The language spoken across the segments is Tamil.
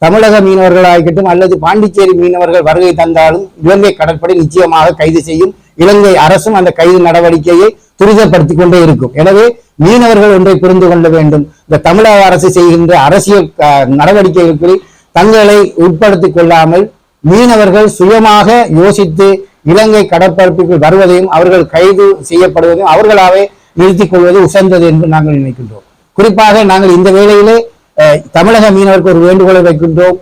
தமிழக மீனவர்களாகட்டும் அல்லது பாண்டிச்சேரி மீனவர்கள் வருகை தந்தாலும் இலங்கை கடற்படை நிச்சயமாக கைது செய்யும். இலங்கை அரசும் அந்த கைது நடவடிக்கையை துரிதப்படுத்திக் கொண்டே இருக்கும். எனவே மீனவர்கள் ஒன்றை புரிந்து கொள்ள வேண்டும். இந்த தமிழக அரசு செய்கின்ற அரசியல் நடவடிக்கைகளில் தங்களை உட்படுத்திக் கொள்ளாமல் மீனவர்கள் சுயமாக யோசித்து இலங்கை கடற்பரப்புக்கு வருவதையும் அவர்கள் கைது செய்யப்படுவதையும் அவர்களாவே நிறுத்திக் கொள்வது உசந்தது என்று நாங்கள் நினைக்கின்றோம். குறிப்பாக நாங்கள் இந்த வேளையிலே தமிழக மீனவருக்கு ஒரு வேண்டுகோளை வைக்கின்றோம்.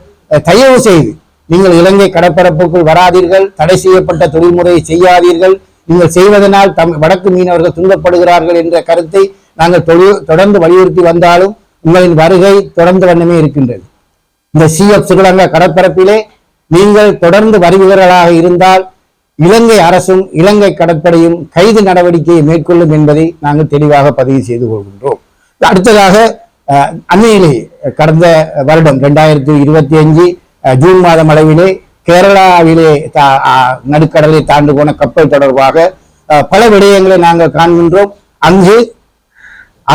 தயவு செய்து நீங்கள் இலங்கை கடற்பரப்புக்குள் வராதீர்கள், தடை செய்யப்பட்ட தொழில்முறையை செய்யாதீர்கள். நீங்கள் செய்வதனால் வடக்கு மீனவர்கள் துன்பப்படுகிறார்கள் என்ற கருத்தை நாங்கள் தொடர்ந்து வலியுறுத்தி வந்தாலும் உங்களின் வருகை தொடர்ந்து வண்ணமே இருக்கின்றது. இந்த CF ஸ்ரீலங்கா கடற்பரப்பிலே நீங்கள் தொடர்ந்து வருகிறவர்களாக இருந்தால் இலங்கை அரசும் இலங்கை கடற்படையும் கைது நடவடிக்கையை மேற்கொள்ளும் என்பதை நாங்கள் தெளிவாக பதிவு செய்து கொள்கின்றோம். அடுத்ததாக அண்மையிலே கடந்த வருடம் 2025 ஜூன் மாதம் அளவிலே கேரளாவிலே நடுக்கடலை தாண்டு போன கப்பல் தொடர்பாக பல விடயங்களை நாங்கள் காண்கின்றோம். அங்கு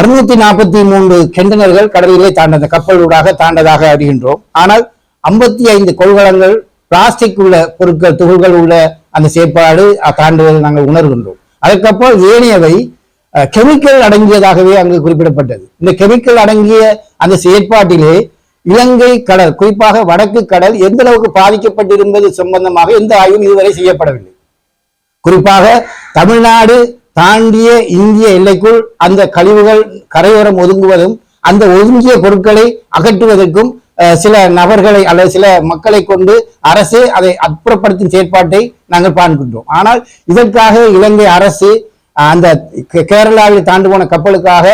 643 கண்டெய்னர்கள் கடலிலே தாண்ட கப்பலூடாக தாண்டதாக அறிகின்றோம். ஆனால் 55 கொள்கலங்கள் பிளாஸ்டிக் உள்ள பொருட்கள் துகள்கள் உள்ள அந்த செயற்பாடு தாண்டுவதை நாங்கள் உணர்கின்றோம். அதுக்கப்புறம் ஏனையவை கெமிக்கல் அடங்கியதாகவே அங்கு குறிப்பிடப்பட்டது. இந்த கெமிக்கல் அடங்கிய அந்த செயற்பாட்டிலே இலங்கை கடல் குறிப்பாக வடக்கு கடல் எந்த அளவுக்கு பாதிக்கப்பட்டிருந்தது சம்பந்தமாக எந்த ஆய்வும் இதுவரை செய்யப்படவில்லை. குறிப்பாக தமிழ்நாடு தாண்டிய இந்திய எல்லைக்குள் அந்த கழிவுகள் கரையோரம் ஒதுங்குவதும் அந்த ஒதுங்கிய பொருட்களை அகற்றுவதற்கும் சில நபர்களை அல்லது சில மக்களை கொண்டு அரசு அதை அப்புறப்படுத்தும் செயற்பாட்டை நாங்கள் பார்க்கின்றோம். ஆனால் இதற்காக இலங்கை அரசு அந்த கேரளாவில் தாண்டு போன கப்பலுக்காக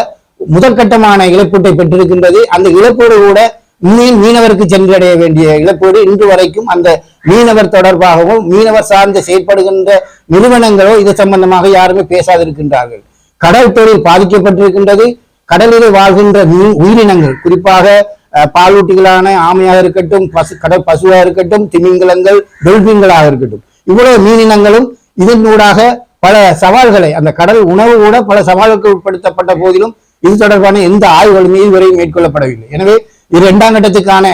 முதற்கட்டமான இழப்பீட்டை பெற்றிருக்கின்றது. அந்த இழப்பீடு கூட மீனவருக்கு சென்றடைய வேண்டிய இழப்பீடு இன்று வரைக்கும் அந்த மீனவர் தொடர்பாகவும் மீனவர் சார்ந்து செயற்படுகின்ற நிறுவனங்களோ இது சம்பந்தமாக யாருமே பேசாதிருக்கின்றார்கள். கடல் தொழில் பாதிக்கப்பட்டிருக்கின்றது. கடலிலே வாழ்கின்ற உயிரினங்கள் குறிப்பாக பாலூட்டிகளான ஆமையாக இருக்கட்டும், கடல் பசுவாக இருக்கட்டும், திமிங்கலங்கள், டொல்பின்களாக இருக்கட்டும், இவ்வளவு மீனினங்களும் இதனூடாக பல சவால்களை அந்த கடல் உணவு கூட பல சவால்களுக்கு உட்படுத்தப்பட்ட போதிலும் இது தொடர்பான எந்த ஆய்வுகளுமே இதுவரை மேற்கொள்ளப்படவில்லை. எனவே இது 2ஆம் கட்டத்துக்கான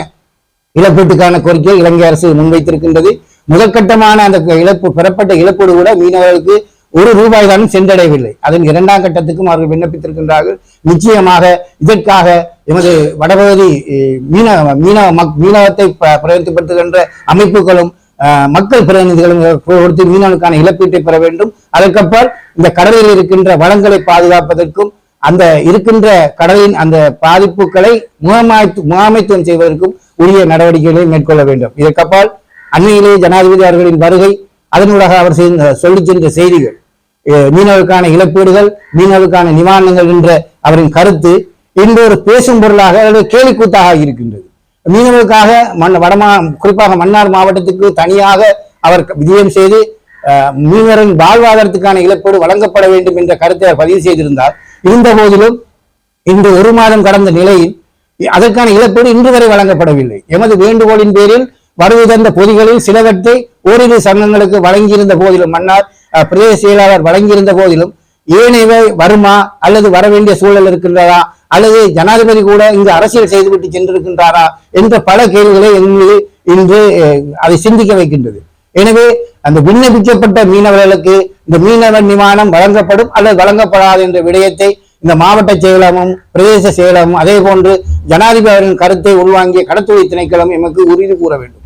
இழப்பீட்டுக்கான கோரிக்கை இலங்கை அரசு முன்வைத்திருக்கின்றது. முதற்கட்டமான அந்த பெறப்பட்ட இழப்பீடு கூட மீனவர்களுக்கு ₹1 தானும் சென்றடையவில்லை. அதன் 2ஆம் கட்டத்துக்கும் அவர்கள் விண்ணப்பித்திருக்கின்றார்கள். நிச்சயமாக இதற்காக எமது வடபகுதி மீனவத்தை பிரதிநிதிப்படுத்துகின்ற அமைப்புகளும் மக்கள் பிரதிநிதிகளும் கொடுத்து மீனவர்களுக்கான இழப்பீட்டை பெற வேண்டும். அதற்கப்பால் இந்த கடலில் இருக்கின்ற வளங்களை பாதுகாப்பதற்கும் அந்த இருக்கின்ற கடலின் அந்த பாதிப்புகளை முகாமைத்துவம் செய்வதற்கும் உரிய நடவடிக்கைகளை மேற்கொள்ள வேண்டும். இதற்கப்பால் அண்மையிலேயே ஜனாதிபதி அவர்களின் வருகை அதனூடாக அவர் சொல்லி சென்ற செய்திகள் மீனவர்களுக்கான இழப்பீடுகள் மீனவர்களுக்கான நிவாரணங்கள் என்ற அவரின் கருத்து இன்று ஒரு பேசும் பொருளாக அல்லது கேலிக்கூத்தாக இருக்கின்றது. மீனவர்களுக்காக குறிப்பாக மன்னார் மாவட்டத்துக்கு தனியாக அவர் விஜயம் செய்து மீனவரின் வாழ்வாதாரத்துக்கான இழப்பீடு வழங்கப்பட வேண்டும் என்ற கருத்தை அவர் பதிவு செய்திருந்தார். இருந்த போதிலும் இன்று 1 மாதம் கடந்த நிலையில் அதற்கான இழப்பீடு இன்று வரை வழங்கப்படவில்லை. எமது வேண்டுகோளின் பேரில் வருகை தந்த பொதிகளில் சிலவற்றை ஓரிரு சங்கங்களுக்கு வழங்கியிருந்த போதிலும் மன்னார் பிரதேச செயலாளர் வழங்கியிருந்த போதிலும் ஏனையவை வருமா அல்லது வர வேண்டிய சூழல் இருக்கின்றதா அல்லது ஜனாதிபதி கூட இங்கு அரசியல் செய்துவிட்டு சென்றிருக்கின்றாரா என்ற பல கேள்விகளை இன்று அதை சிந்திக்க வைக்கின்றது. எனவே அந்த விண்ணப்பிக்கப்பட்ட மீனவர்களுக்கு இந்த மீனவர் நிவாரணம் வழங்கப்படும் அல்லது வழங்கப்படாது என்ற விடயத்தை இந்த மாவட்ட செயலகமும் பிரதேச செயலகமும் அதே போன்று ஜனாதிபதி அவரின் கருத்தை உள்வாங்கிய கடற்தொழில் திணைக்களம் எமக்கு உறுதி கூற வேண்டும்.